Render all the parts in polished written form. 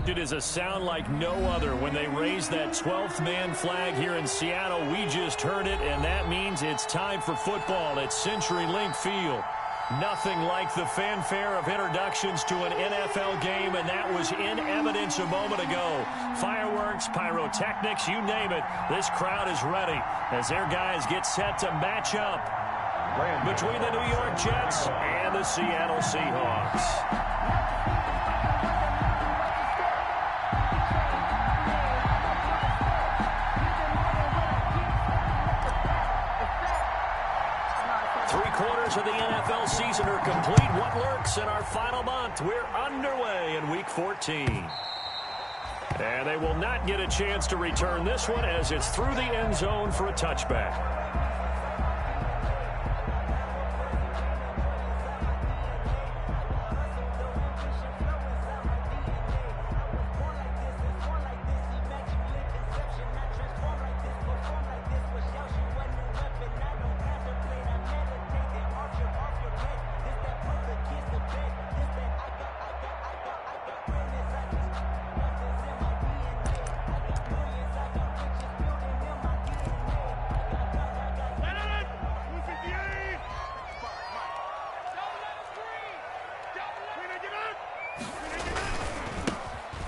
It is a sound like no other when they raise that 12th man flag here in Seattle. We just heard it, and that means it's time for football at CenturyLink Field. Nothing like the fanfare of introductions to an NFL game, and that was in evidence a moment ago. Fireworks, pyrotechnics, you name it. This crowd is ready as their guys get set to match up between the New York Jets and the Seattle Seahawks. Three-quarters of the NFL season are complete. What lurks in our final month? We're underway in Week 14. And they will not get a chance to return this one as it's through the end zone for a touchback.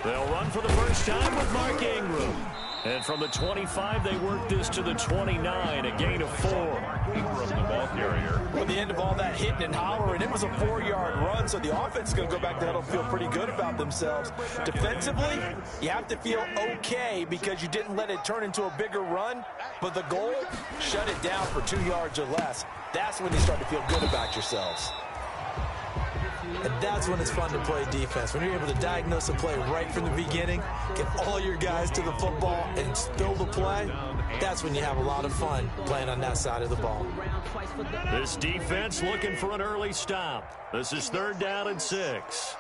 They'll run for the first time with Mark Ingram. And from the 25, they work this to the 29, a gain of 4. Ingram, the ball carrier. Well, the end of all that hitting and hollering, it was a 4-yard run, so the offense is going to go back to huddle and feel pretty good about themselves. Defensively, you have to feel okay because you didn't let it turn into a bigger run, but the goal, shut it down for 2 yards or less. That's when you start to feel good about yourselves. And that's when it's fun to play defense. When you're able to diagnose a play right from the beginning, get all your guys to the football and spill the play, that's when you have a lot of fun playing on that side of the ball. This defense looking for an early stop. This is 3rd down and 6.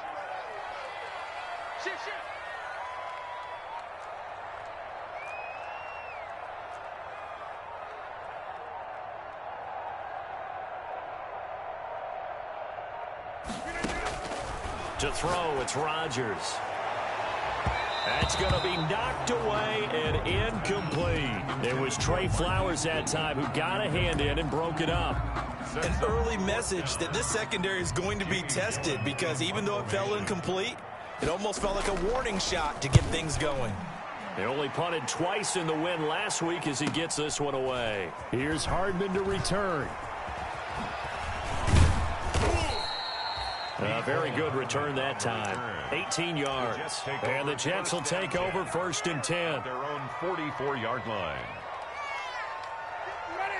To throw, it's Rodgers. That's going to be knocked away and incomplete. It was Trey Flowers that time who got a hand in and broke it up. An early message that this secondary is going to be tested because even though it fell incomplete, it almost felt like a warning shot to get things going. They only punted twice in the win last week as he gets this one away. Here's Hardman to return. A very good return that time. 18 yards. And the Jets will take over 1st and 10. Their own 44-yard line.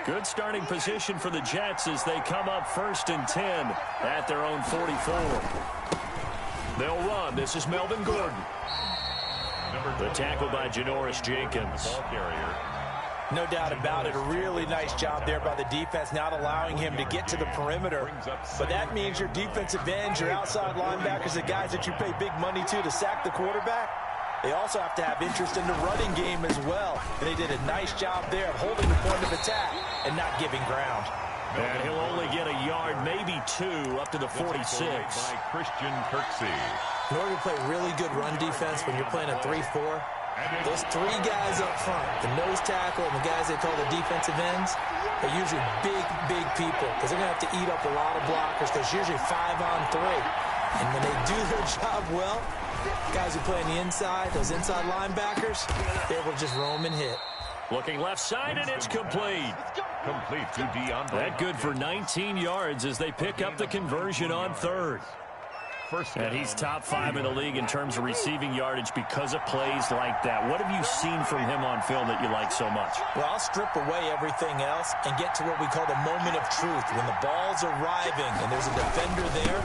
Good starting position for the Jets as they come up 1st and 10 at their own 44. They'll run. This is Melvin Gordon. The tackle by Janoris Jenkins. Ball carrier. No doubt about it. A really nice job there by the defense, not allowing him to get to the perimeter. But that means your defensive ends, your outside linebackers, the guys that you pay big money to sack the quarterback, they also have to have interest in the running game as well. And they did a nice job there of holding the point of attack and not giving ground. And he'll only get a yard, maybe 2, up to the 46. By Christian Kirksey. In order to play really good run defense when you're playing a 3-4, those 3 guys up front, the nose tackle and the guys they call the defensive ends, are usually big people because they're going to have to eat up a lot of blockers because usually 5 on 3. And when they do their job well, guys who play on the inside, those inside linebackers, they're able to just roam and hit. Looking left side, and it's complete. Complete to DeAndre. That good for 19 yards as they pick up the conversion on 3rd. And he's top 5 in the league in terms of receiving yardage because of plays like that. What have you seen from him on film that you like so much? Well, I'll strip away everything else and get to what we call the moment of truth. When the ball's arriving and there's a defender there,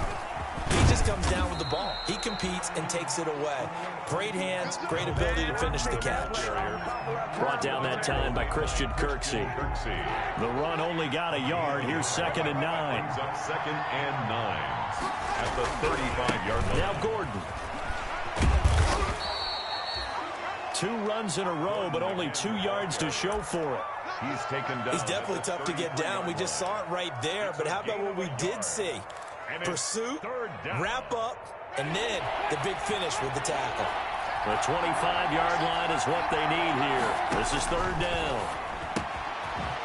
he just comes down with the ball. He competes and takes it away. Great hands, great ability to finish the catch. Brought down that time by Christian Kirksey. The run only got a yard. Here's 2nd and 9. Up 2nd and 9 at the 35-yard line. Now Gordon. 2 runs in a row, but only 2 yards to show for it. He's taken down. He's definitely tough to get down. We just saw it right there. But how about what we did see? Pursuit, wrap up, and then the big finish with the tackle. The 25-yard line is what they need here. This is third down.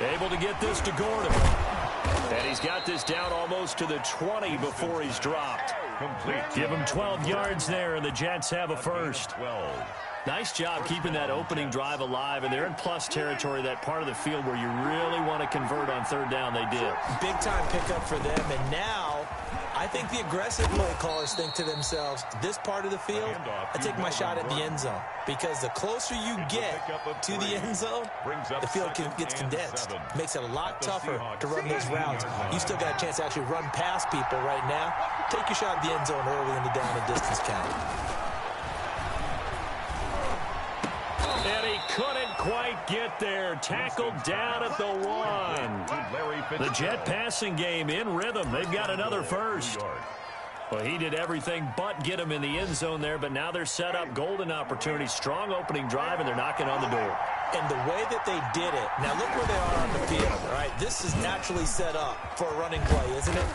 Able to get this to Gordon. And he's got this down almost to the 20 before he's dropped. Complete. Give him 12 yards there, and the Jets have a first. 12. Nice job keeping that opening drive alive, and they're in plus territory, that part of the field where you really want to convert on third down. They did. Big-time pickup for them, and now I think the aggressive play callers think to themselves, this part of the field, I take my shot at the end zone, because the closer you get to the end zone, the field gets condensed. Makes it a lot tougher to run those routes. You still got a chance to actually run past people right now. Take your shot at the end zone early in the down and distance count. And he couldn't quite get there. Tackled down at the 1. The Jet passing game in rhythm. They've got another first. Well, he did everything but get him in the end zone there, but now they're set up. Golden opportunity, strong opening drive, and they're knocking on the door. And the way that they did it, now look where they are on the field, right? This is naturally set up for a running play, isn't it?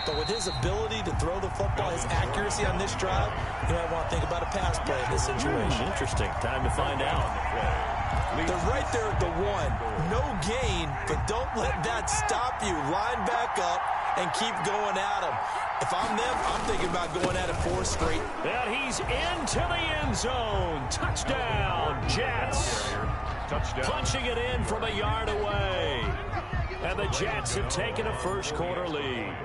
But with his ability to throw the football, his accuracy on this drive, you might want to think about a pass play in this situation. Interesting. Time to find out. They're right there at the 1. No gain, but don't let that stop you. Line back up and keep going at him. If I'm them, I'm thinking about going at it 4 straight. And he's into the end zone. Touchdown, Jets. Touchdown. Punching it in from a yard away. And the Jets have taken a first-quarter lead.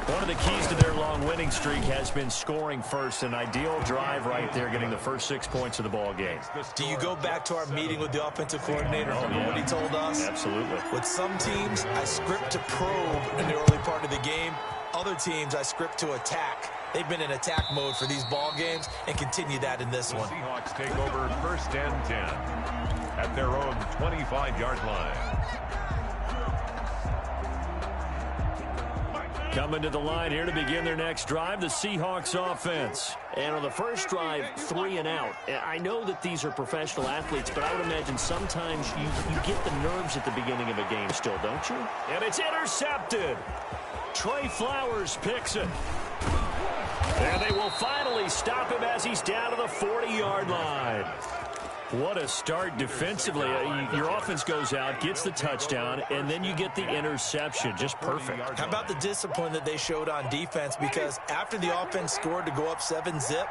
One of the keys to their long winning streak has been scoring first. An ideal drive right there, getting the first 6 points of the ball game. Do you go back to our meeting with the offensive coordinator? Remember what he told us? Absolutely. With some teams, I script to probe in the early part of the game. Other teams, I script to attack. They've been in attack mode for these ball games and continue that in this one. Seahawks take over first and 10 at their own 25-yard line. Coming to the line here to begin their next drive, the Seahawks offense. And on the first drive, 3 and out. I know that these are professional athletes, but I would imagine sometimes you get the nerves at the beginning of a game still, don't you? And it's intercepted. Trey Flowers picks it. And they will finally stop him as he's down to the 40-yard line. What a start defensively. Your offense goes out, gets the touchdown, and then you get the interception. Just perfect. How about the discipline that they showed on defense? Because after the offense scored to go up 7-zip,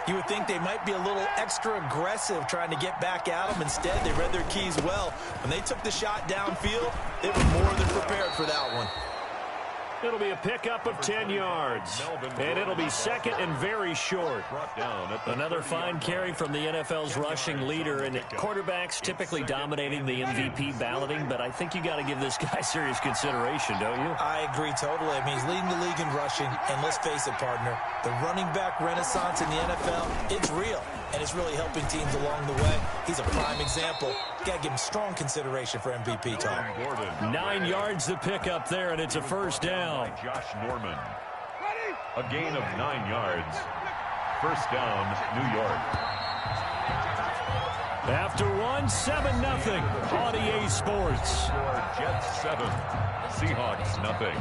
you would think they might be a little extra aggressive trying to get back at them. Instead, they read their keys well. When they took the shot downfield, they were more than prepared for that one. It'll be a pickup of 10 yards. And it'll be second and very short. Another fine carry from the NFL's rushing leader. And quarterbacks typically dominating the MVP balloting, but I think you got to give this guy serious consideration, don't you? I agree totally. I mean, he's leading the league in rushing. And let's face it, partner, the running back renaissance in the NFL, it's real. And it's really helping teams along the way. He's a prime example. Got to give him strong consideration for MVP talk. 9 yards the pickup there, and it's a first down. Josh Norman. A gain of 9 yards. First down, New York. After 7-0 on EA Sports. Jets 7, Seahawks nothing.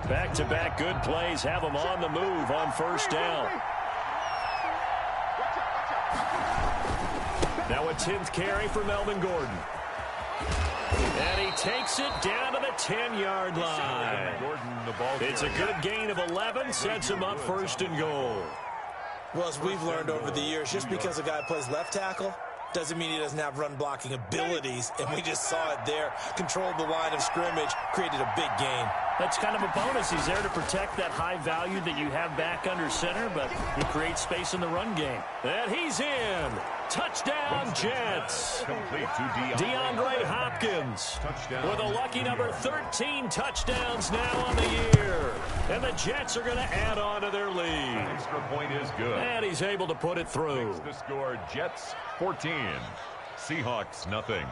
Back-to-back good plays have them on the move on first down. Now a 10th carry for Melvin Gordon. And he takes it down to the 10-yard line. It's a good gain of 11, sets him up first and goal. Well, as we've learned over the years, just because a guy plays left tackle doesn't mean he doesn't have run-blocking abilities, and we just saw it there. Controlled the line of scrimmage, created a big gain. That's kind of a bonus. He's there to protect that high value that you have back under center, but he creates space in the run game. And he's in. Touchdown, Jets. DeAndre Hopkins with a lucky number 13 touchdowns now on the year. And the Jets are going to add on to their lead. Extra point is good. And he's able to put it through. Makes the score Jets 14, Seahawks nothing.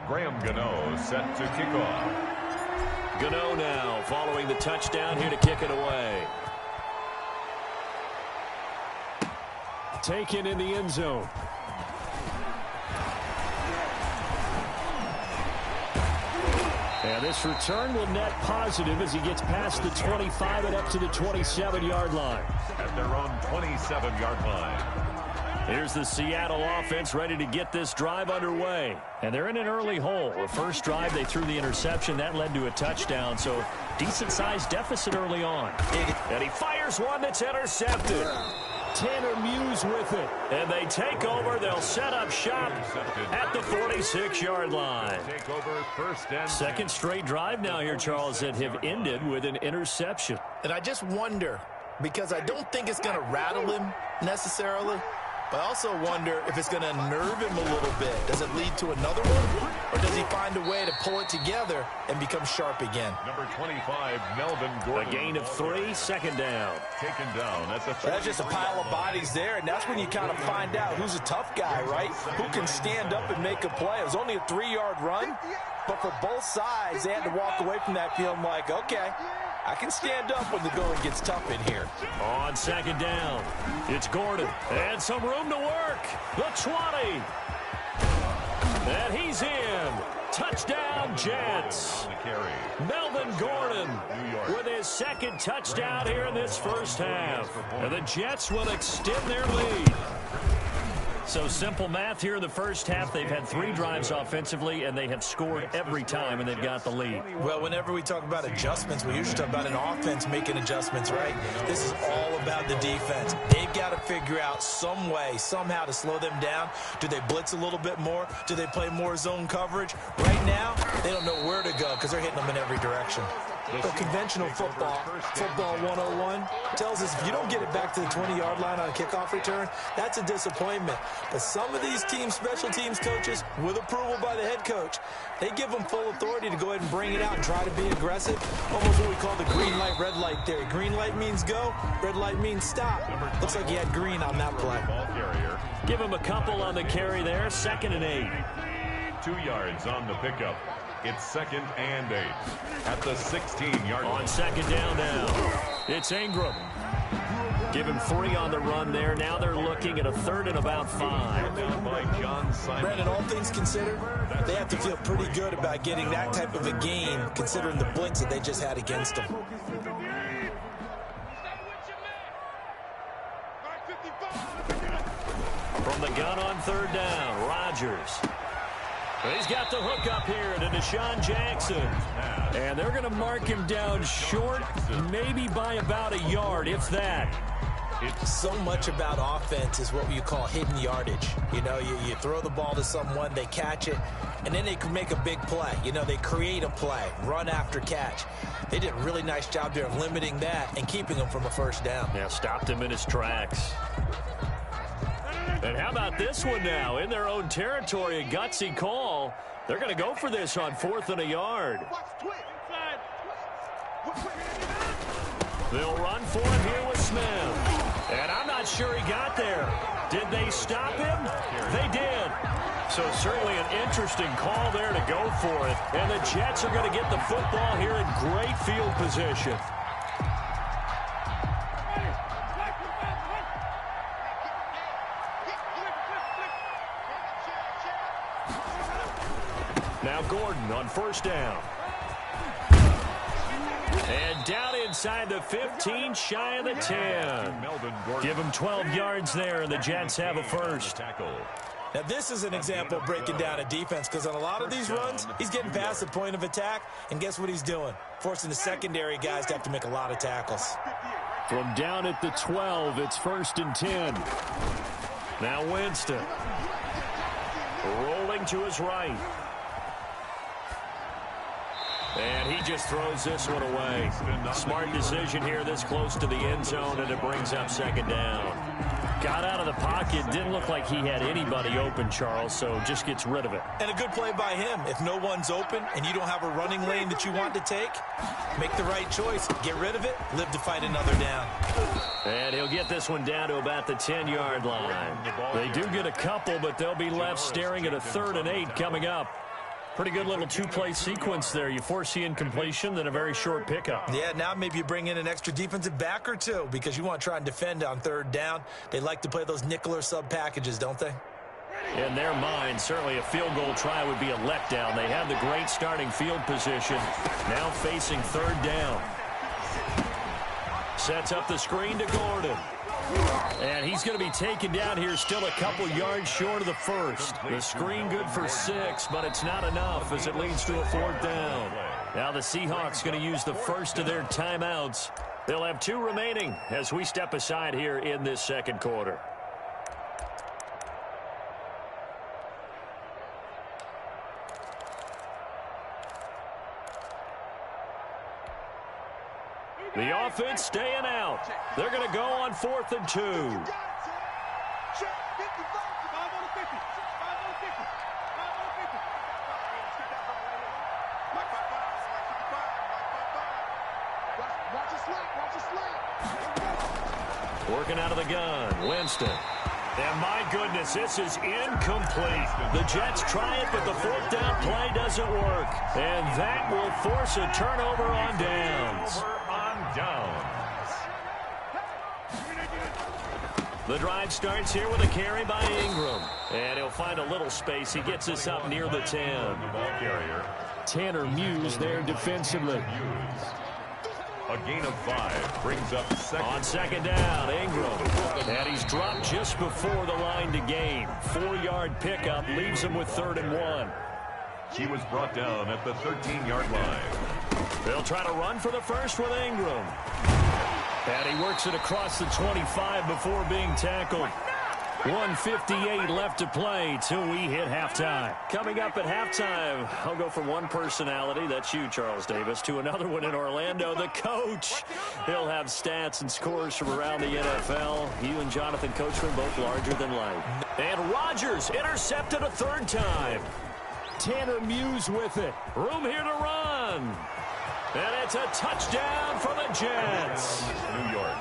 Graham Gano set to kick off. Gano now following the touchdown here to kick it away. Taken in the end zone. And this return will net positive as he gets past the 25 and up to the 27-yard line. At their own 27-yard line. Here's the Seattle offense ready to get this drive underway. And they're in an early hole. The first drive, they threw the interception. That led to a touchdown, so decent-sized deficit early on. And he fires one that's intercepted. Tanner Muse with it. And they take over. They'll set up shop at the 46-yard line. Take over first and second straight drive now here, Charles, that have ended with an interception. And I just wonder, because I don't think it's going to rattle him necessarily, but I also wonder if it's going to unnerve him a little bit. Does it lead to another one? Or does he find a way to pull it together and become sharp again? Number 25, Melvin Gordon. A gain of 3, second down. Taken down. That's just a pile of bodies there, and that's when you kind of find out who's a tough guy, right? Who can stand up and make a play. It was only a 3-yard run, but for both sides, they had to walk away from that feeling like, okay, I can stand up when the going gets tough in here. On second down, it's Gordon. And some room to work. The 20. And he's in. Touchdown, Jets. Melvin Gordon with his second touchdown here in this first half. And the Jets will extend their lead. So simple math here in the first half. They've had 3 drives offensively, and they have scored every time, and they've got the lead. Well, whenever we talk about adjustments, we usually talk about an offense making adjustments, right? This is all about the defense. They've got to figure out some way, somehow to slow them down. Do they blitz a little bit more? Do they play more zone coverage? Right now, they don't know where to go because they're hitting them in every direction. But conventional football 101, tells us if you don't get it back to the 20-yard line on a kickoff return, that's a disappointment. But some of these teams, special teams coaches, with approval by the head coach, they give them full authority to go ahead and bring it out and try to be aggressive. Almost what we call the green light, red light theory. Green light means go, red light means stop. Looks like he had green on that play. Give him a couple on the carry there, 2nd and 8. 2 yards on the pickup. It's 2nd and 8 at the 16-yard line. On second down now, it's Ingram. Give him 3 on the run there. Now they're looking at a 3rd and about 5. Down by John Simon. Brandon, all things considered, they have to feel pretty good about getting that type of a gain, considering the blitz that they just had against them. From the gun on 3rd down, Rodgers. He's got the hook up here to Deshaun Jackson. And they're going to mark him down short, maybe by about a yard, if that. It's so much about offense is what you call hidden yardage. You know, you throw the ball to someone, they catch it, and then they can make a big play. You know, they create a play, run after catch. They did a really nice job there of limiting that and keeping him from a first down. Yeah, stopped him in his tracks. And how about this one now? In their own territory, a gutsy call. They're going to go for this on 4th and a yard. They'll run for him here with Smith. And I'm not sure he got there. Did they stop him? They did. So certainly an interesting call there to go for it. And the Jets are going to get the football here in great field position. Now Gordon on 1st down. And down inside the 15, shy of the 10. Give him 12 yards there, and the Jets have a first. Now, this is an example of breaking down a defense, because on a lot of these runs, he's getting past the point of attack, and guess what he's doing? Forcing the secondary guys to have to make a lot of tackles. From down at the 12, it's 1st and 10. Now Winston. Rolling to his right. And he just throws this one away. Smart decision here this close to the end zone, and it brings up 2nd down. Got out of the pocket. Didn't look like he had anybody open, Charles, so just gets rid of it. And a good play by him. If no one's open and you don't have a running lane that you want to take, make the right choice. Get rid of it. Live to fight another down. And he'll get this one down to about the 10-yard line. They do get a couple, but they'll be left staring at a 3rd and 8 coming up. Pretty good little 2-play sequence there. You foresee incompletion, then a very short pickup. Yeah, now maybe you bring in an extra defensive back or two because you want to try and defend on 3rd down. They like to play those nickel or sub packages, don't they? In their mind, certainly a field goal try would be a letdown. They have the great starting field position. Now facing third down. Sets up the screen to Gordon. And he's going to be taken down here, still a couple yards short of the first. The screen good for 6, but it's not enough as it leads to a fourth down. Now the Seahawks going to use the first of their timeouts. They'll have 2 remaining as we step aside here in this second quarter. The offense staying out. They're going to go on 4th and 2. Working out of the gun, Winston. And my goodness, this is incomplete. The Jets try it, but the fourth down play doesn't work. And that will force a turnover on downs. The drive starts here with a carry by Ingram. And he'll find a little space. He gets this up near the 10. Tanner Muse there defensively. A gain of 5 brings up second. On second down, Ingram. And he's dropped just before the line to gain. 4-yard pickup leaves him with 3rd and 1. He was brought down at the 13-yard line. They'll try to run for the first with Ingram. And he works it across the 25 before being tackled. 1:58 left to play till we hit halftime. Coming up at halftime, I'll go from one personality, that's you, Charles Davis, to another one in Orlando, the coach. He'll have stats and scores from around the NFL. You and Jonathan Coachman both larger than life. And Rodgers intercepted a 3rd time. Tanner Muse with it. Room here to run. And it's a touchdown for the Jets. New York.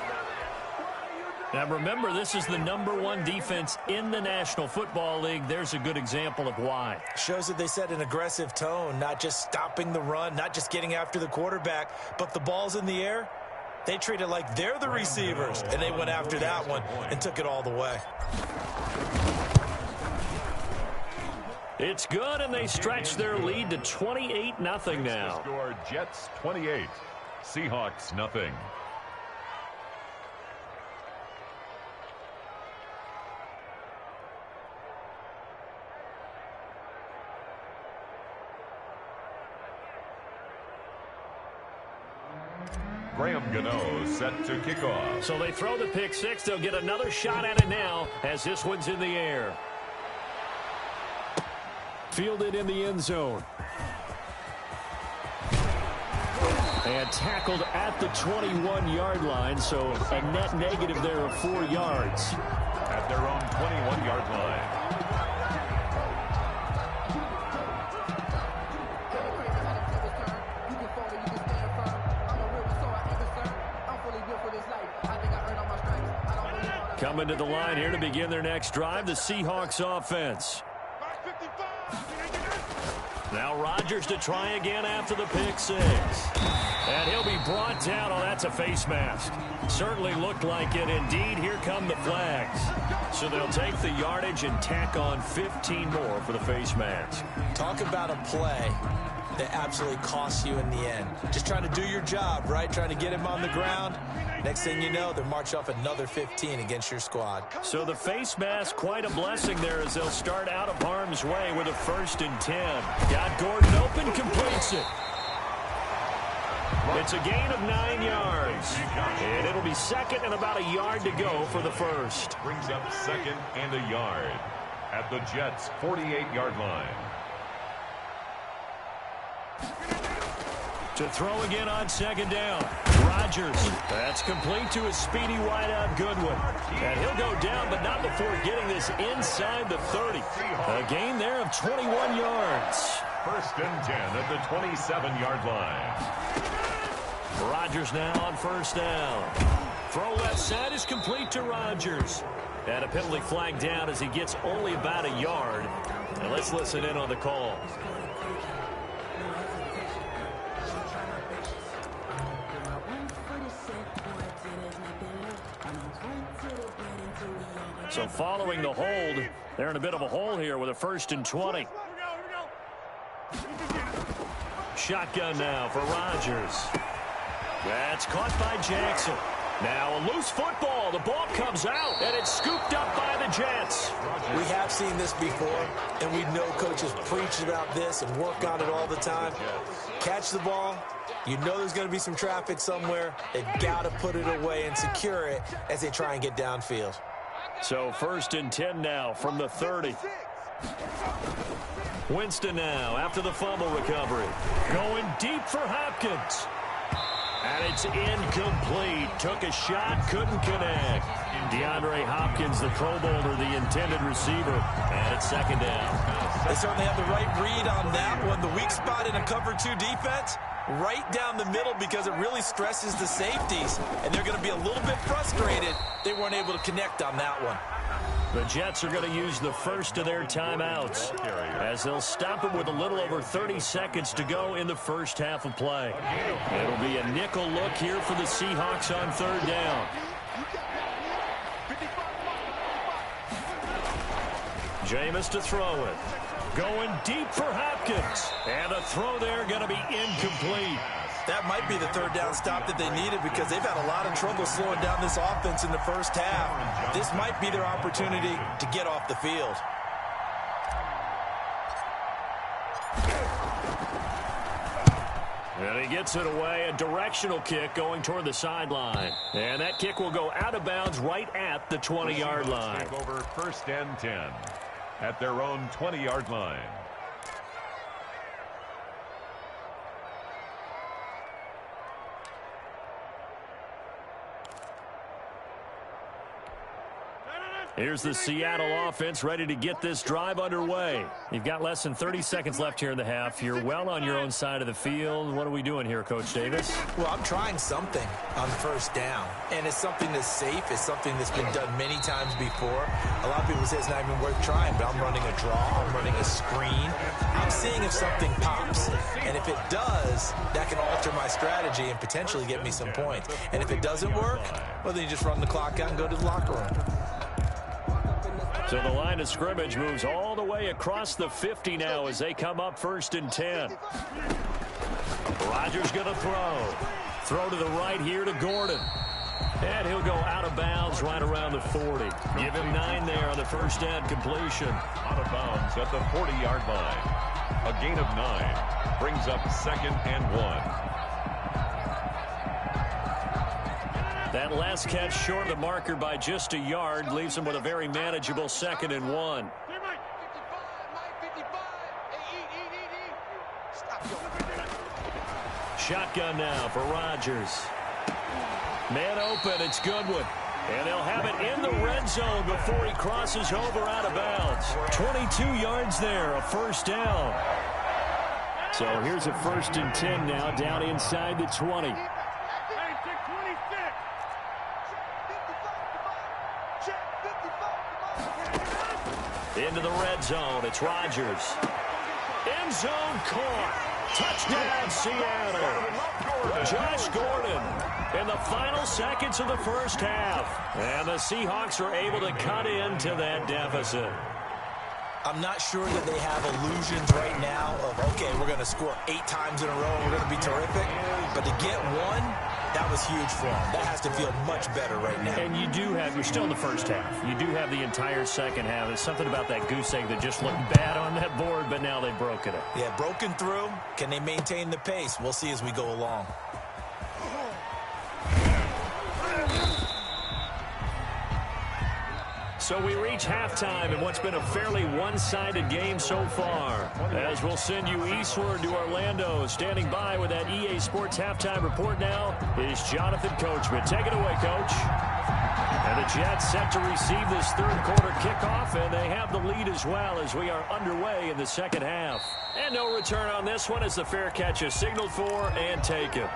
Now remember, this is the #1 defense in the National Football League. There's a good example of why. Shows that they set an aggressive tone, not just stopping the run, not just getting after the quarterback, but the ball's in the air. They treat it like they're the receivers, and they went after that one and took it all the way. It's good, and they stretch their lead to 28-0 now. Score Jets 28, Seahawks nothing. Graham Gano set to kick off. So they throw the pick 6. They'll get another shot at it now as this one's in the air. Fielded in the end zone. And tackled at the 21-yard line, so a net negative there of 4 yards. At their own 21-yard line. Coming to the line here to begin their next drive, the Seahawks offense. Now Rodgers to try again after the pick 6. And he'll be brought down. Oh, that's a face mask. Certainly looked like it. Indeed, here come the flags. So they'll take the yardage and tack on 15 more for the face mask. Talk about a play that absolutely costs you in the end. Just trying to do your job, right? Trying to get him on the ground. Next thing you know, they'll march off another 15 against your squad. So the face mask, quite a blessing there as they'll start out of harm's way with a 1st and 10. Got Gordon open, completes it. It's a gain of 9 yards. And it'll be 2nd and about a yard to go for the first. Brings up 2nd and a yard at the Jets' 48-yard line. To throw again on 2nd down. Rodgers. That's complete to his speedy wideout Goodwin. And he'll go down, but not before getting this inside the 30. A gain there of 21 yards. 1st and 10 at the 27-yard line. Rodgers now on 1st down. Throw left side is complete to Rodgers. And a penalty flag down as he gets only about a yard. And let's listen in on the call. So following the hold, they're in a bit of a hole here with a 1st and 20. Shotgun now for Rodgers. That's caught by Jackson. Now a loose football. The ball comes out, and it's scooped up by the Jets. We have seen this before, and we know coaches preach about this and work on it all the time. Catch the ball. You know there's going to be some traffic somewhere. They've got to put it away and secure it as they try and get downfield. So 1st and 10 now from the 30. Winston now after the fumble recovery. Going deep for Hopkins. And it's incomplete. Took a shot, couldn't connect. DeAndre Hopkins, the Pro Bowler, the intended receiver. And it's 2nd down. They certainly have the right read on that one. The weak spot in a cover 2 defense, right down the middle because it really stresses the safeties. And they're going to be a little bit frustrated they weren't able to connect on that one. The Jets are going to use the first of their timeouts as they'll stop it with a little over 30 seconds to go in the first half of play. It'll be a nickel look here for the Seahawks on 3rd down. Jameis to throw it. Going deep for Hopkins. And the throw there going to be incomplete. That might be the 3rd down stop that they needed because they've had a lot of trouble slowing down this offense in the first half. This might be their opportunity to get off the field. And he gets it away, a directional kick going toward the sideline. And that kick will go out of bounds right at the 20-yard line. Take over 1st and 10 at their own 20-yard line. Here's the Seattle offense ready to get this drive underway. You've got less than 30 seconds left here in the half. You're well on your own side of the field. What are we doing here, Coach Davis? Well, I'm trying something on 1st down, and it's something that's safe. It's something that's been done many times before. A lot of people say it's not even worth trying, but I'm running a draw. I'm running a screen. I'm seeing if something pops, and if it does, that can alter my strategy and potentially get me some points. And if it doesn't work, well, then you just run the clock out and go to the locker room. So the line of scrimmage moves all the way across the 50 now as they come up 1st and 10. Rodgers going to throw. Throw to the right here to Gordon. And he'll go out of bounds right around the 40. Give him 9 there on the first down completion. Out of bounds at the 40-yard line. A gain of 9 brings up 2nd and 1. That last catch short of the marker by just a yard leaves him with a very manageable 2nd and 1. Shotgun now for Rodgers. Man open, it's Goodwin. And they'll have it in the red zone before he crosses over out of bounds. 22 yards there, a 1st down. So here's a 1st and 10 now down inside the 20. Into the red zone, it's Rodgers. End zone caught. Touchdown, Seattle. Josh Gordon in the final seconds of the first half. And the Seahawks are able to cut into that deficit. I'm not sure that they have illusions right now of, okay, we're going to score 8 times in a row and we're going to be terrific. But to get one, that was huge for them. That has to feel much better right now. And you do have, you're still in the first half. You do have the entire second half. There's something about that goose egg that just looked bad on that board, but now they've broken it. Yeah, broken through. Can they maintain the pace? We'll see as we go along. So we reach halftime in what's been a fairly one-sided game so far. As we'll send you eastward to Orlando. Standing by with that EA Sports halftime report now is Jonathan Coachman. Take it away, Coach. And the Jets set to receive this third quarter kickoff, and they have the lead as well as we are underway in the second half. And no return on this one as the fair catch is signaled for and taken.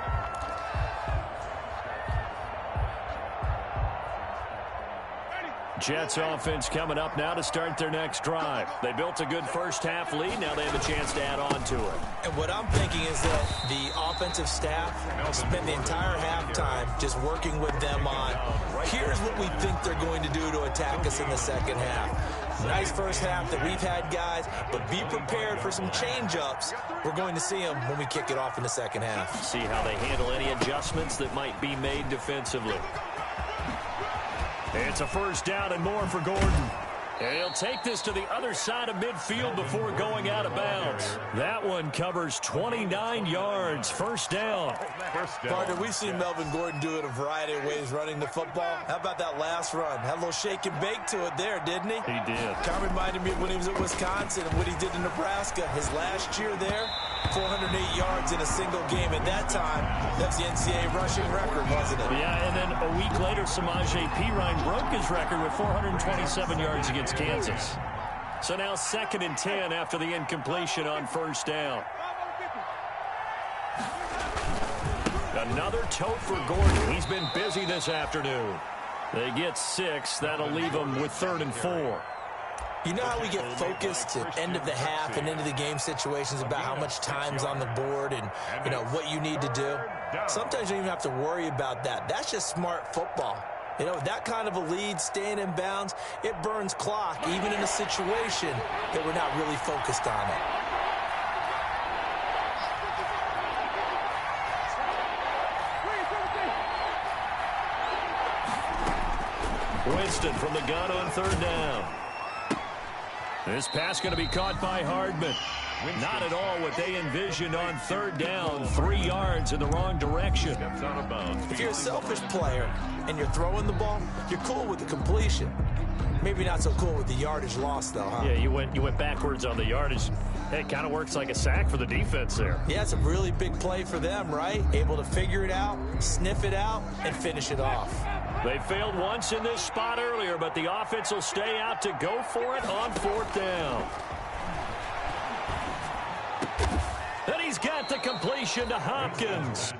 Jets offense coming up now to start their next drive. They built a good first half lead. Now they have a chance to add on to it. And what I'm thinking is that the offensive staff spent the entire halftime just working with them on, here's what we think they're going to do to attack us in the second half. Nice first half that we've had, guys, but be prepared for some change-ups. We're going to see them when we kick it off in the second half. See how they handle any adjustments that might be made defensively. It's a first down and more for Gordon. And he'll take this to the other side of midfield before going out of bounds. That one covers 29 yards. First down. Partner, we've seen Melvin Gordon do it a variety of ways running the football. How about that last run? Had a little shake and bake to it there, didn't he? He did. Kind of reminded me of when he was at Wisconsin and what he did in Nebraska. His last year there, 408 yards in a single game. At that time, that's the NCAA rushing record, wasn't it? Yeah, and then a week later, Samaje Perine broke his record with 427 yards against Kansas. So now 2nd and 10 after the incompletion on first down. Another tote for Gordon. He's been busy this afternoon. They get 6. That'll leave them with 3rd and 4. You know how we get focused at end of the half and into the game situations about how much time's on the board and, you know, what you need to do? Sometimes you don't even have to worry about that. That's just smart football. You know, that kind of a lead, staying in bounds, it burns clock, even in a situation that we're not really focused on it. Winston from the gun on 3rd down. This pass going to be caught by Hardman. Not at all what they envisioned on 3rd down. 3 yards in the wrong direction. If you're a selfish player and you're throwing the ball, you're cool with the completion. Maybe not so cool with the yardage loss, though, huh? Yeah, you went backwards on the yardage. It kind of works like a sack for the defense there. Yeah, it's a really big play for them, right? Able to figure it out, sniff it out, and finish it off. They failed once in this spot earlier, but the offense will stay out to go for it on 4th down. And he's got the completion to Hopkins.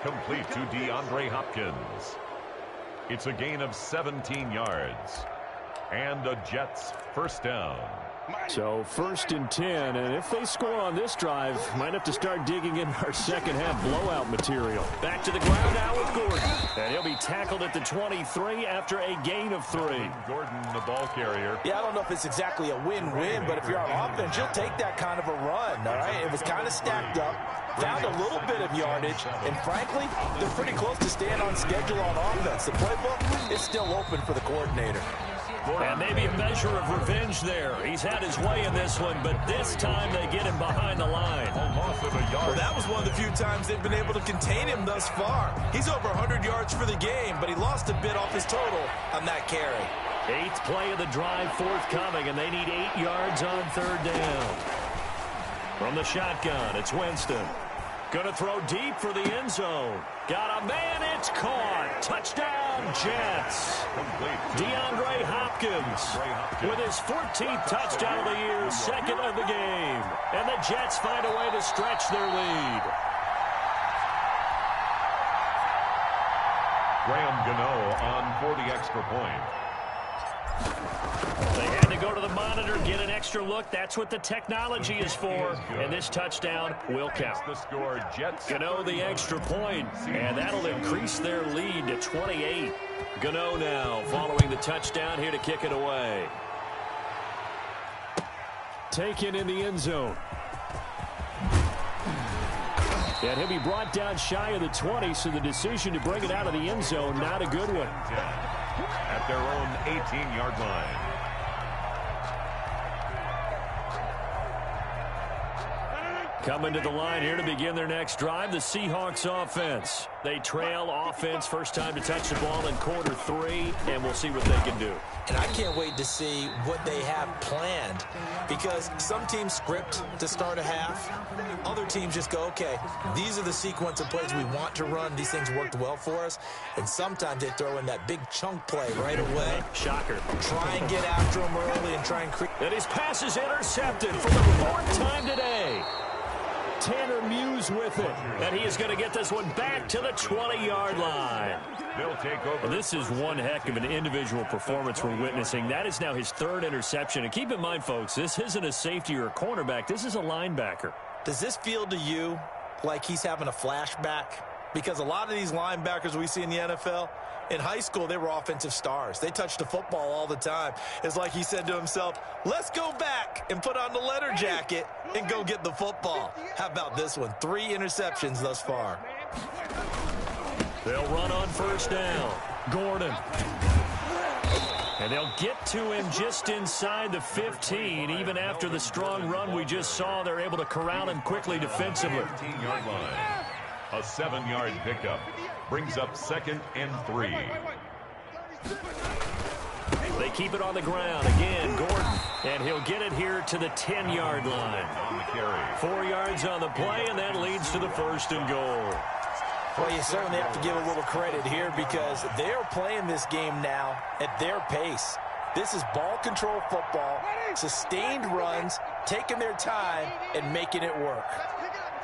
Complete to DeAndre Hopkins. It's a gain of 17 yards. And a Jets first down. So 1st and 10, and if they score on this drive, might have to start digging in our second half blowout material. Back to the ground now with Gordon. And he'll be tackled at the 23 after a gain of 3. Gordon, the ball carrier. Yeah, I don't know if it's exactly a win-win, but if you're on offense, you'll take that kind of a run, all right? It was kind of stacked up, found a little bit of yardage, and frankly, they're pretty close to staying on schedule on offense. The playbook is still open for the coordinator. And maybe a measure of revenge there. He's had his way in this one, but this time they get him behind the line. A loss of a yard. Well, that was one of the few times they've been able to contain him thus far. He's over 100 yards for the game, but he lost a bit off his total on that carry. 8th play of the drive forthcoming, and they need 8 yards on 3rd down. From the shotgun, it's Winston. Going to throw deep for the end zone. Got a man, it's caught. Touchdown, Jets. DeAndre Hopkins with his 14th touchdown of the year, 2nd of the game. And the Jets find a way to stretch their lead. Graham Gano on for the extra point. They had to go to the monitor, get an extra look. That's what the technology is for. And this touchdown will count. The score, Jets. Gano the extra point, and that'll increase their lead to 28. Gano now following the touchdown here to kick it away. Taken in the end zone. And he'll be brought down shy of the 20, so the decision to bring it out of the end zone, not a good one. At their own 18-yard line. Coming to the line here to begin their next drive, the Seahawks offense. They trail offense, first time to touch the ball in quarter 3, and we'll see what they can do. And I can't wait to see what they have planned, because some teams script to start a half. Other teams just go, okay, these are the sequence of plays we want to run. These things worked well for us. And sometimes they throw in that big chunk play right away. Shocker. Try and get after them early and try and create. And his pass is intercepted for the 4th time today. Tanner Muse with it, and he is going to get this one back to the 20-yard line. They'll take over. This is one heck of an individual performance we're witnessing. That is now his 3rd interception. And keep in mind, folks, this isn't a safety or a cornerback. This is a linebacker. Does this feel to you like he's having a flashback? Because a lot of these linebackers we see in the NFL, in high school, they were offensive stars. They touched the football all the time. It's like he said to himself, let's go back and put on the letter jacket and go get the football. How about this one? 3 interceptions thus far. They'll run on first down. Gordon. And they'll get to him just inside the 15. Even after the strong run we just saw, they're able to corral him quickly defensively. 15-yard line. A 7-yard pickup. Brings up 2nd and 3. They keep it on the ground. Again, Gordon. And he'll get it here to the 10-yard line. On the carry. 4 yards on the play, and that leads to the 1st and goal. Well, you certainly have to give a little credit here because they're playing this game now at their pace. This is ball control football, sustained runs, taking their time, and making it work.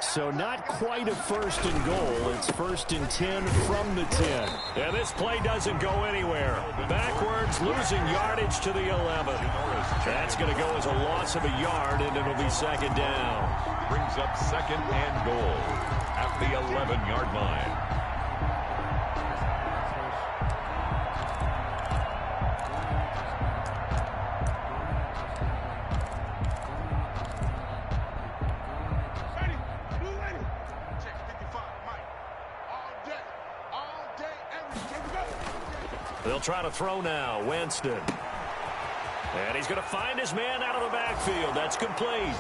So not quite a 1st and goal. It's 1st and 10 from the 10. And this play doesn't go anywhere. Backwards, losing yardage to the 11. That's going to go as a loss of a yard, and it'll be 2nd down. Brings up 2nd and goal at the 11-yard line. They'll try to throw now. Winston. And he's going to find his man out of the backfield. That's complete.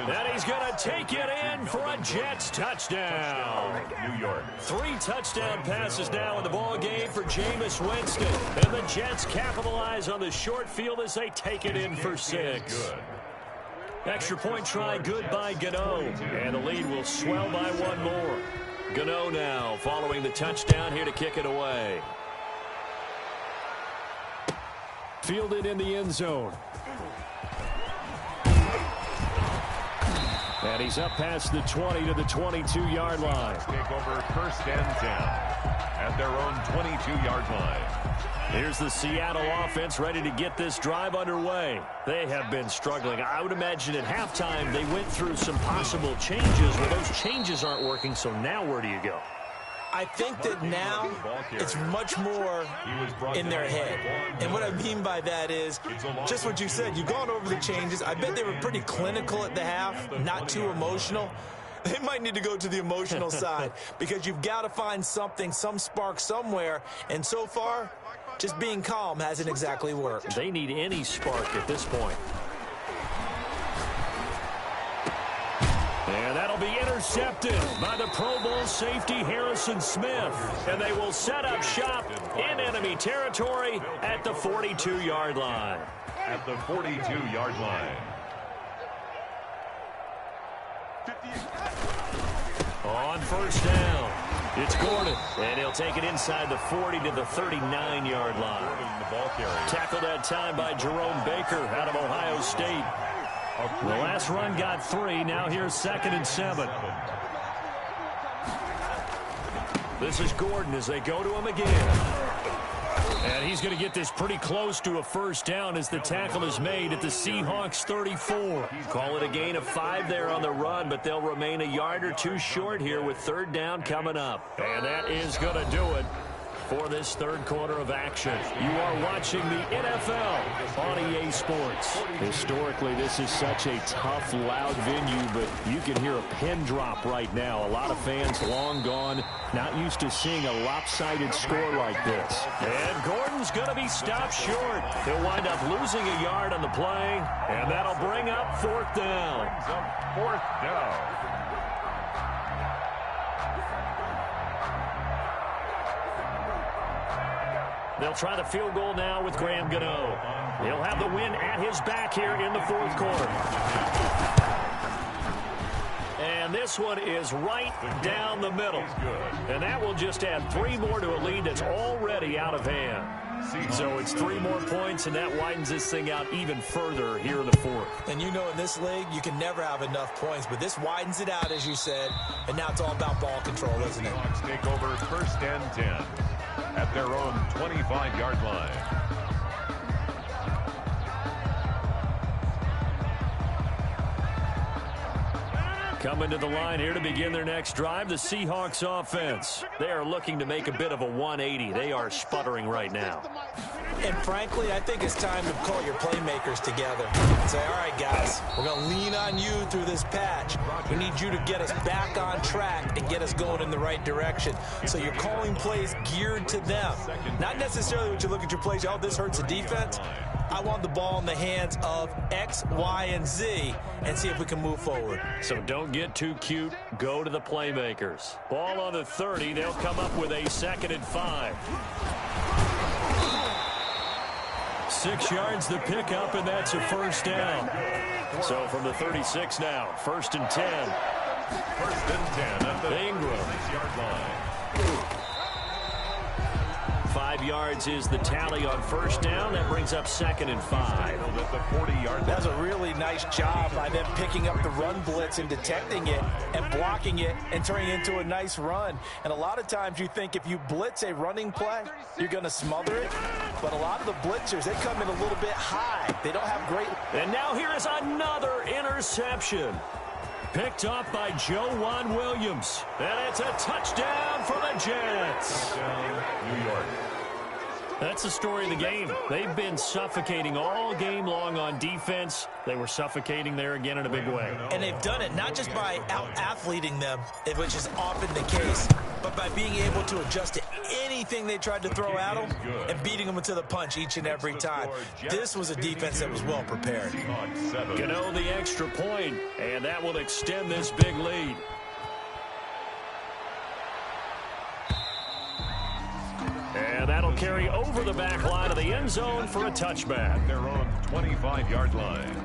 And he's going to take it in for a Jets touchdown. New York. 3 touchdown passes now in the ball game for Jameis Winston. And the Jets capitalize on the short field as they take it in for 6. Extra point try good by Gano. And the lead will swell by 1 more. Gano now following the touchdown here to kick it away. Fielded in the end zone. And he's up past the 20 to the 22-yard line. Take over 1st and 10 at their own 22-yard line. Here's the Seattle offense ready to get this drive underway. They have been struggling. I would imagine at halftime they went through some possible changes. Well, those changes aren't working, so now where do you go? I think that now it's much more in their head. And what I mean by that is just what you said. You've gone over the changes. I bet they were pretty clinical at the half, not too emotional. They might need to go to the emotional side because you've got to find something, some spark somewhere. And so far, just being calm hasn't exactly worked. They need any spark at this point. And that'll be intercepted by the Pro Bowl safety Harrison Smith. And they will set up shop in enemy territory at the 42-yard line. At the 42-yard line. On first down, it's Gordon. And he'll take it inside the 40 to the 39-yard line. Tackled that time by Jerome Baker out of Ohio State. The last run got 3. Now here's 2nd and 7. This is Gordon as they go to him again. And he's going to get this pretty close to a first down as the tackle is made at the Seahawks 34. Call it a gain of 5 there on the run, but they'll remain a yard or 2 short here with 3rd down coming up. And that is going to do it. for this third quarter of action. You are watching the NFL on EA Sports. Historically, this is such a tough, loud venue, but you can hear a pin drop right now. A lot of fans long gone, not used to seeing a lopsided score like this. And Gordon's going to be stopped short. He'll wind up losing a yard on the play, and that'll bring up fourth down. Fourth down. They'll try the field goal now with Graham Gano. He'll have the win at his back here in the fourth quarter. And this one is right down the middle. And that will just add 3 more to a lead that's already out of hand. So it's 3 more points, and that widens this thing out even further here in the fourth. And you know in this league, you can never have enough points, but this widens it out, as you said, and now it's all about ball control, isn't it? Seahawks take over first and 10 at their own 25-yard line. Coming to the line here to begin their next drive, the Seahawks offense. They are looking to make a bit of a 180. They are sputtering right now. And frankly, I think it's time to call your playmakers together and say, all right, guys, we're going to lean on you through this patch. We need you to get us back on track and get us going in the right direction. So you're calling plays geared to them. Not necessarily when you look at your plays, oh, this hurts the defense. I want the ball in the hands of X, Y, and Z and see if we can move forward. So don't get too cute. Go to the playmakers. Ball on the 30. They'll come up with a 2nd and 5. 6 yards the pickup, and that's a first down. So from the 36 now, 1st and 10. 1st and 10 at the Ingram. 6-yard line. 5 yards is the tally on first down. That brings up 2nd and 5. At the 40-yard line. That's a really nice job by them picking up the run blitz and detecting it and blocking it and turning it into a nice run. And a lot of times you think if you blitz a running play, you're going to smother it. But a lot of the blitzers, they come in a little bit high. They don't have great... And now here is another interception. Picked off by Joejuan Williams. And it's a touchdown for the Jets. Touchdown, New York. That's the story of the game. They've been suffocating all game long on defense. They were suffocating there again in a big way. And they've done it not just by out-athleting them, which is often the case, but by being able to adjust to anything they tried to throw at them and beating them into the punch each and every time. This was a defense that was well prepared. Gano the extra point, and that will extend this big lead. And that'll carry over the back line of the end zone for a touchback. Their own 25-yard line.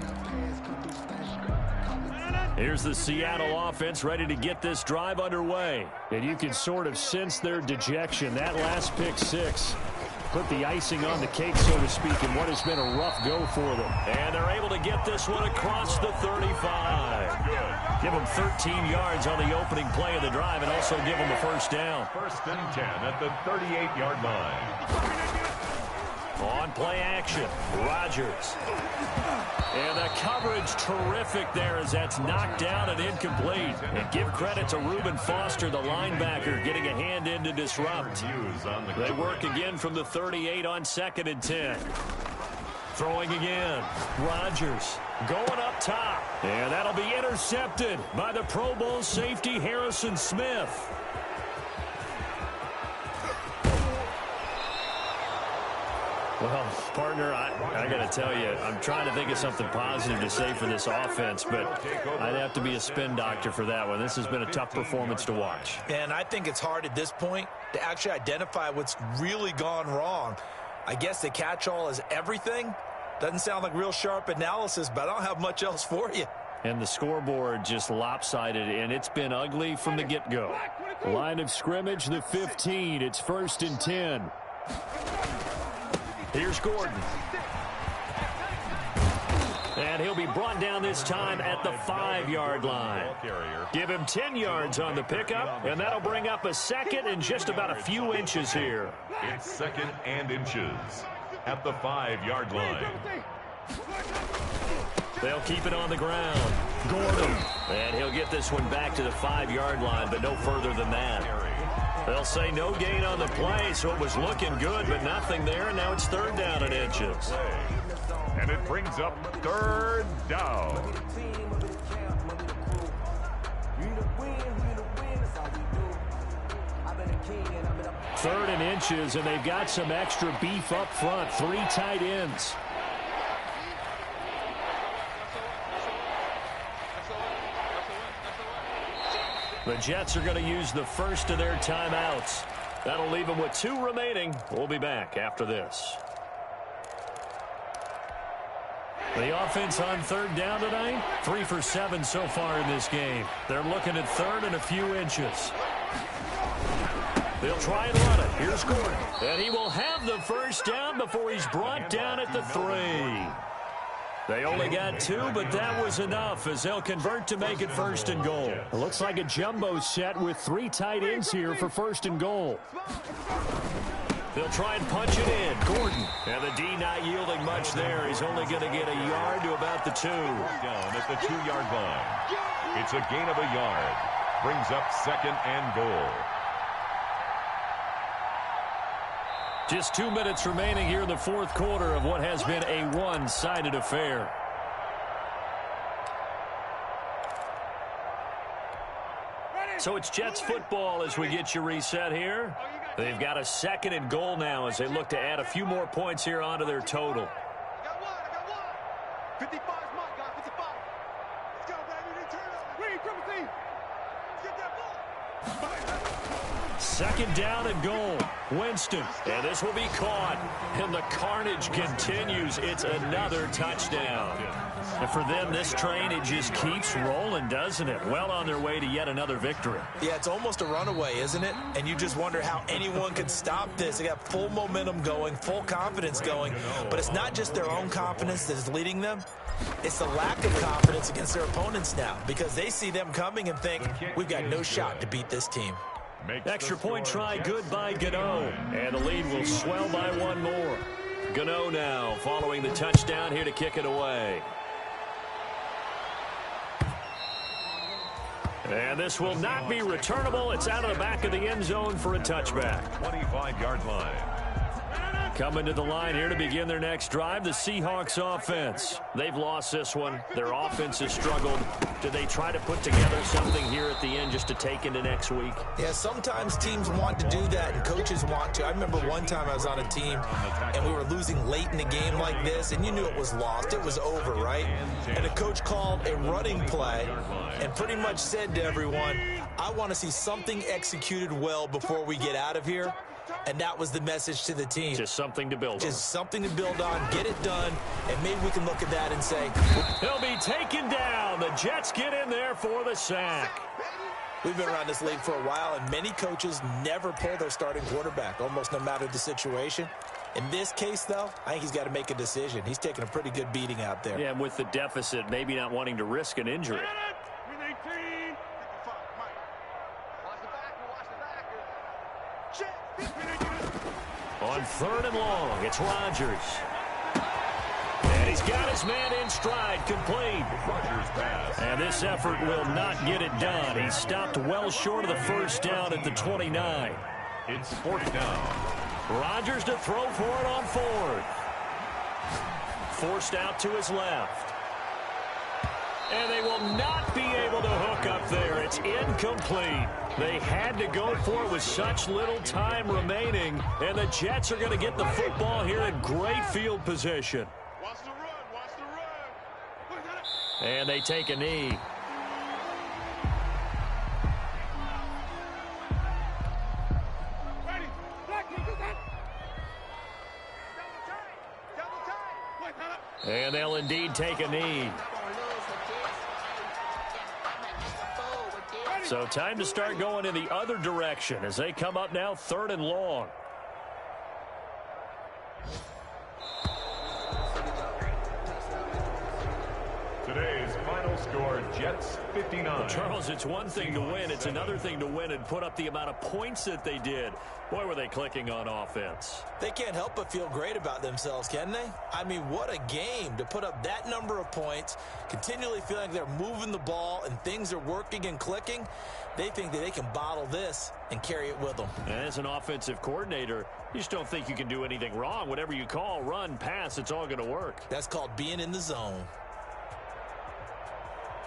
Here's the Seattle offense ready to get this drive underway. And you can sort of sense their dejection. That last pick 6 put the icing on the cake, so to speak, in what has been a rough go for them. And they're able to get this one across the 35. Give them 13 yards on the opening play of the drive and also give them a first down. 1st and 10 at the 38-yard line. On play action, Rodgers. And the coverage terrific there as that's knocked down and incomplete. And give credit to Reuben Foster, the linebacker, getting a hand in to disrupt. They work again from the 38 on 2nd and 10. Throwing again. Rodgers going up top. And that'll be intercepted by the Pro Bowl safety Harrison Smith. Well, partner, I got to tell you, I'm trying to think of something positive to say for this offense, but I'd have to be a spin doctor for that one. This has been a tough performance to watch. And I think it's hard at this point to actually identify what's really gone wrong. I guess the catch-all is everything. Doesn't sound like real sharp analysis, but I don't have much else for you. And the scoreboard just lopsided, and it's been ugly from the get-go. Line of scrimmage, the 15. It's 1st and 10. Here's Gordon. And he'll be brought down this time at the 5-yard line. Give him 10 yards on the pickup, and that'll bring up a 2nd and just about a few inches here. It's 2nd and inches at the 5-yard line. They'll keep it on the ground. Gordon. And he'll get this one back to the 5-yard line, but no further than that. They'll say no gain on the play, so it was looking good, but nothing there, and now it's 3rd down and inches. And it brings up 3rd down. Third and inches, and they've got some extra beef up front. 3 tight ends. The Jets are going to use the first of their timeouts. That'll leave them with 2 remaining. We'll be back after this. The offense on 3rd down tonight, 3 for 7 so far in this game. They're looking at 3rd and a few inches. They'll try and run it. Here's Gordon. And he will have the first down before he's brought down at the 3. They only got 2, but that was enough as they'll convert to make it 1st and goal. It looks like a jumbo set with 3 tight ends here for 1st and goal. They'll try and punch it in. Gordon. And the D not yielding much there. He's only going to get a yard to about the 2. Down at the 2-yard line. It's a gain of a yard. Brings up 2nd and goal. Just 2 minutes remaining here in the 4th quarter of what has been a one-sided affair. So it's Jets football as we get you reset here. They've got a 2nd and goal now as they look to add a few more points here onto their total. I got one. 55 is mine, guys. 55. Let's go, baby. They turn up. Reed, triple team. Get that ball. 2nd down and goal. Winston. And this will be caught. And the carnage continues. It's another touchdown. And for them, this train, it just keeps rolling, doesn't it? Well on their way to yet another victory. Yeah, it's almost a runaway, isn't it? And you just wonder how anyone could stop this. They got full momentum going, full confidence going. But it's not just their own confidence that's leading them. It's the lack of confidence against their opponents now because they see them coming and think, we've got no shot to beat this team. Extra point try good by Gano. And the lead will swell by 1 more. Gano now following the touchdown here to kick it away. And this will not be returnable. It's out of the back of the end zone for a touchback. 25-yard line. Coming to the line here to begin their next drive, the Seahawks offense. They've lost this one. Their offense has struggled. Do they try to put together something here at the end just to take into next week? Yeah, sometimes teams want to do that and coaches want to. I remember one time I was on a team and we were losing late in a game like this and you knew it was lost. It was over, right? And the coach called a running play and pretty much said to everyone, I want to see something executed well before we get out of here. And that was the message to the team. Just something to build on. Just something to build on, get it done, and maybe we can look at that and say, he'll be taken down. The Jets get in there for the sack. We've been around this league for a while, and many coaches never pull their starting quarterback, almost no matter the situation. In this case, though, I think he's got to make a decision. He's taking a pretty good beating out there. Yeah, and with the deficit, maybe not wanting to risk an injury. On 3rd and long, it's Rodgers. And he's got his man in stride, complete. Rodgers pass. And this effort will not get it done. He stopped well short of the first down at the 29. It's 4th down. Rodgers to throw for it on 4th. Forced out to his left. And they will not be able to hook up there. It's incomplete. They had to go for it with such little time remaining. And the Jets are going to get the football here in great field position. Watch the run. Watch the run. And they take a knee. Ready. Black, get that. Double tight. And they'll indeed take a knee. So time to start going in the other direction as they come up now 3rd and long. Today's final score. your Jets 59. Well, Charles, it's one thing to win. It's another thing to win and put up the amount of points that they did. Boy, were they clicking on offense. They can't help but feel great about themselves, can they? I mean, what a game to put up that number of points, continually feeling like they're moving the ball and things are working and clicking. They think that they can bottle this and carry it with them. As an offensive coordinator, you just don't think you can do anything wrong. Whatever you call, run, pass, it's all going to work. That's called being in the zone.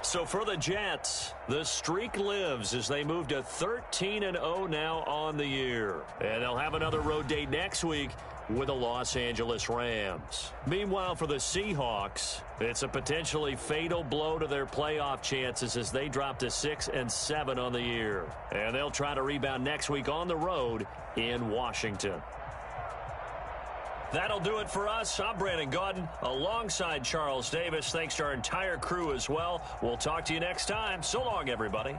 So for the Jets, the streak lives as they move to 13-0 now on the year. And they'll have another road date next week with the Los Angeles Rams. Meanwhile, for the Seahawks, it's a potentially fatal blow to their playoff chances as they drop to 6-7 on the year. And they'll try to rebound next week on the road in Washington. That'll do it for us. I'm Brandon Gaudin alongside Charles Davis. Thanks to our entire crew as well. We'll talk to you next time. So long, everybody.